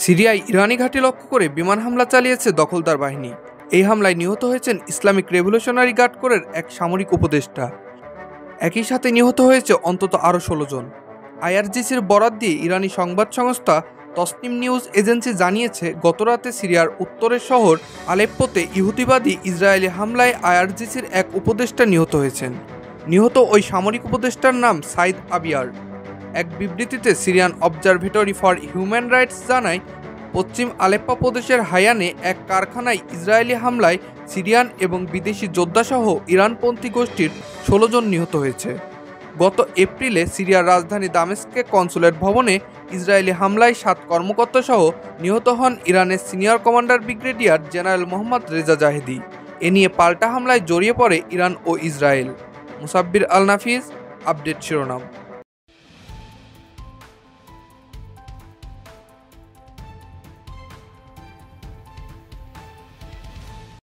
সিরিয়ায় ইরানি ঘাঁটি লক্ষ্য করে বিমান হামলা চালিয়েছে দখলদার বাহিনী। এই হামলায় নিহত হয়েছেন ইসলামিক রেভলিউশনারি গার্ড কোরের এক সামরিক উপদেষ্টা। একই সাথে নিহত হয়েছে অন্তত আরও ১৬ জন। আইআরজিসির বরাত দিয়ে ইরানি সংবাদ সংস্থা তসনিম নিউজ এজেন্সি জানিয়েছে, গতরাতে সিরিয়ার উত্তরের শহর আলেপ্পোতে ইহুদিবাদী ইসরায়েলি হামলায় আইআরজিসির এক উপদেষ্টা নিহত হয়েছেন। নিহত ওই সামরিক উপদেষ্টার নাম সাইদ আবিয়ার। এক বিবৃতিতে Syrian observatory for human rights জানায়, পশ্চিম আলেপ্পো প্রদেশের হায়ানে এক কারখানায় ইসরায়েলি হামলায় সিরিয়ান এবং বিদেশি যোদ্ধাসহ ইরানপন্থী গোষ্ঠীর ১৬ জন নিহত হয়েছে। গত এপ্রিলে সিরিয়ার রাজধানী দামেস্কে কনসুলেট ভবনে ইসরায়েলি হামলায় ৭ কর্মকর্তাসহ নিহত হন ইরানের senior commander brigadier general Mohammad Reza Zahedi. এ নিয়ে পাল্টা হামলায় জড়িয়ে পড়ে ইরান ও ইসরায়েল। মুসাব্বির আল নাফিজ, আপডেট শিরোনাম।